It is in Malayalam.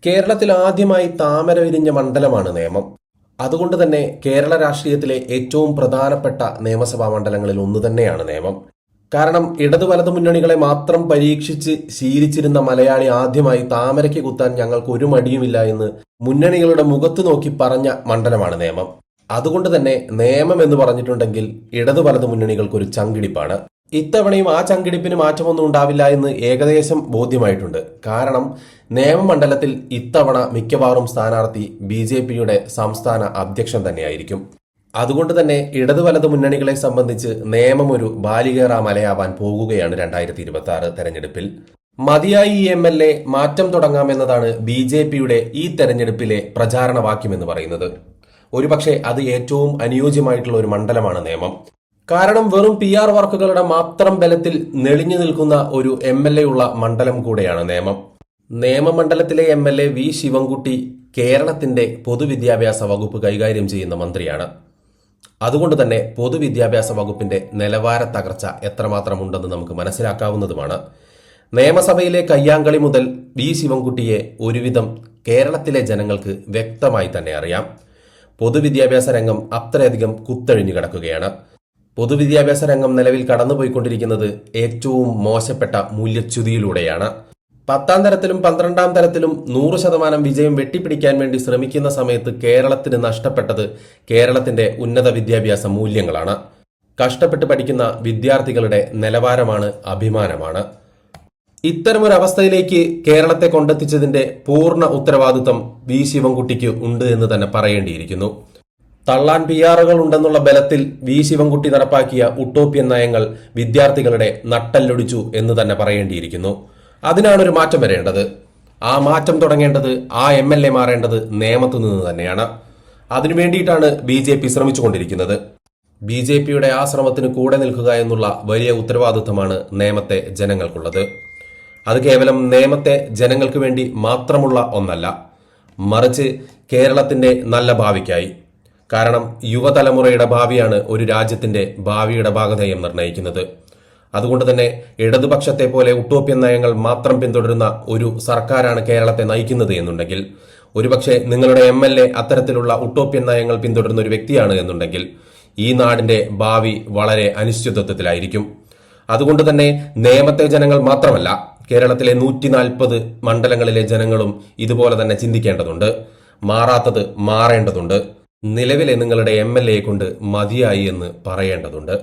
കേരളത്തിൽ ആദ്യമായി താമര വിരിഞ്ഞ മണ്ഡലമാണ് നേമം. അതുകൊണ്ട് തന്നെ കേരള രാഷ്ട്രീയത്തിലെ ഏറ്റവും പ്രധാനപ്പെട്ട നിയമസഭാ മണ്ഡലങ്ങളിൽ ഒന്ന് തന്നെയാണ് നേമം. കാരണം ഇടതു വലതു മുന്നണികളെ മാത്രം പരീക്ഷിച്ച് ശീലിച്ചിരുന്ന മലയാളി ആദ്യമായി താമരയ്ക്ക് കുത്താൻ ഞങ്ങൾക്ക് ഒരു മടിയുമില്ല എന്ന് മുന്നണികളുടെ മുഖത്ത് നോക്കി പറഞ്ഞ മണ്ഡലമാണ് നേമം. അതുകൊണ്ട് തന്നെ നേമം എന്ന് പറഞ്ഞിട്ടുണ്ടെങ്കിൽ ഇടതു വലതു മുന്നണികൾക്കൊരു ചങ്കിടിപ്പാണ്. ഇത്തവണയും ആ ചങ്കിടിപ്പിന് മാറ്റമൊന്നും ഉണ്ടാവില്ല എന്ന് ഏകദേശം ബോധ്യമായിട്ടുണ്ട്. കാരണം നേമമണ്ഡലത്തിൽ ഇത്തവണ മിക്കവാറും സ്ഥാനാർത്ഥി BJPയുടെ സംസ്ഥാന അധ്യക്ഷൻ തന്നെയായിരിക്കും. അതുകൊണ്ട് തന്നെ ഇടതു വലതു മുന്നണികളെ സംബന്ധിച്ച് നേമം ഒരു ബാലികേറ മലയാവാൻ പോകുകയാണ് 2026 തെരഞ്ഞെടുപ്പിൽ. മതിയായി MLA മാറ്റം തുടങ്ങാമെന്നതാണ് BJPയുടെ ഈ തെരഞ്ഞെടുപ്പിലെ പ്രചാരണ വാക്യമെന്ന് പറയുന്നത്. ഒരുപക്ഷെ അത് ഏറ്റവും അനുയോജ്യമായിട്ടുള്ള ഒരു മണ്ഡലമാണ് നേമം. കാരണം വെറും PR വർക്കുകളുടെ മാത്രം ബലത്തിൽ നെളിഞ്ഞു നിൽക്കുന്ന ഒരു MLA ഉള്ള മണ്ഡലം കൂടെയാണ് നേമം. നേമമണ്ഡലത്തിലെ MLA V ശിവൻകുട്ടി കേരളത്തിന്റെ പൊതുവിദ്യാഭ്യാസ വകുപ്പ് കൈകാര്യം ചെയ്യുന്ന മന്ത്രിയാണ്. അതുകൊണ്ട് തന്നെ പൊതുവിദ്യാഭ്യാസ വകുപ്പിന്റെ നിലവാര തകർച്ച എത്രമാത്രമുണ്ടെന്ന് നമുക്ക് മനസ്സിലാക്കാവുന്നതുമാണ്. നിയമസഭയിലെ കയ്യാങ്കളി മുതൽ V ശിവൻകുട്ടിയെ ഒരുവിധം കേരളത്തിലെ ജനങ്ങൾക്ക് വ്യക്തമായി തന്നെ അറിയാം. പൊതുവിദ്യാഭ്യാസ രംഗം അത്രയധികം കുത്തഴിഞ്ഞു കിടക്കുകയാണ്. പൊതുവിദ്യാഭ്യാസ രംഗം നിലവിൽ കടന്നുപോയിക്കൊണ്ടിരിക്കുന്നത് ഏറ്റവും മോശപ്പെട്ട മൂല്യച്യുതിയിലൂടെയാണ്. 10ാം തരത്തിലും 12ാം തരത്തിലും 100% വിജയം വെട്ടിപ്പിടിക്കാൻ വേണ്ടി ശ്രമിക്കുന്ന സമയത്ത് കേരളത്തിന് നഷ്ടപ്പെട്ടത് കേരളത്തിന്റെ ഉന്നത വിദ്യാഭ്യാസ മൂല്യങ്ങളാണ്. കഷ്ടപ്പെട്ട് പഠിക്കുന്ന വിദ്യാർത്ഥികളുടെ നിലവാരമാണ്, അഭിമാനമാണ്. ഇത്തരമൊരവസ്ഥയിലേക്ക് കേരളത്തെ കൊണ്ടെത്തിച്ചതിന്റെ പൂർണ്ണ ഉത്തരവാദിത്വം V ശിവൻകുട്ടിക്ക് ഉണ്ട് എന്ന് തന്നെ പറയേണ്ടിയിരിക്കുന്നു. തള്ളാൻ PR-കൾ ഉണ്ടെന്നുള്ള ബലത്തിൽ V ശിവൻകുട്ടി നടപ്പാക്കിയ ഉട്ടോപ്യൻ നയങ്ങൾ വിദ്യാർത്ഥികളുടെ നട്ടെല്ലൊടിച്ചു എന്ന് തന്നെ പറയേണ്ടിയിരിക്കുന്നു. അതിനാണ് ഒരു മാറ്റം വരേണ്ടത്. ആ മാറ്റം തുടങ്ങേണ്ടത്, ആ MLA മാറേണ്ടത് നേമത്തു നിന്ന് തന്നെയാണ്. അതിനു വേണ്ടിയിട്ടാണ് BJP ശ്രമിച്ചുകൊണ്ടിരിക്കുന്നത്. BJPയുടെ ആ ശ്രമത്തിന് കൂടെ നിൽക്കുക എന്നുള്ള വലിയ ഉത്തരവാദിത്വമാണ് നേമത്തെ ജനങ്ങൾക്കുള്ളത്. അത് കേവലം നേമത്തെ ജനങ്ങൾക്ക് വേണ്ടി മാത്രമുള്ള ഒന്നല്ല, മറിച്ച് കേരളത്തിന്റെ നല്ല ഭാവിക്കായി. കാരണം യുവതലമുറയുടെ ഭാവിയാണ് ഒരു രാജ്യത്തിന്റെ ഭാവിയുടെ ഭാഗധേയം നിർണ്ണയിക്കുന്നത്. അതുകൊണ്ട് തന്നെ ഇടതുപക്ഷത്തെ പോലെ ഉട്ടോപ്യൻ നയങ്ങൾ മാത്രം പിന്തുടരുന്ന ഒരു സർക്കാരാണ് കേരളത്തെ നയിക്കുന്നത് എന്നുണ്ടെങ്കിൽ, ഒരുപക്ഷെ നിങ്ങളുടെ MLA അത്തരത്തിലുള്ള ഉട്ടോപ്യൻ നയങ്ങൾ പിന്തുടരുന്ന ഒരു വ്യക്തിയാണ് എന്നുണ്ടെങ്കിൽ ഈ നാടിന്റെ ഭാവി വളരെ അനിശ്ചിതത്വത്തിലായിരിക്കും. അതുകൊണ്ട് തന്നെ നേമത്തെ ജനങ്ങൾ മാത്രമല്ല, കേരളത്തിലെ 140 മണ്ഡലങ്ങളിലെ ജനങ്ങളും ഇതുപോലെ തന്നെ ചിന്തിക്കേണ്ടതുണ്ട്. മാറാത്തത് മാറേണ്ടതുണ്ട്. നിലവിലെ നിങ്ങളുടെ MLA കൊണ്ട് മതിയായി എന്ന് പറയേണ്ടതുണ്ട്.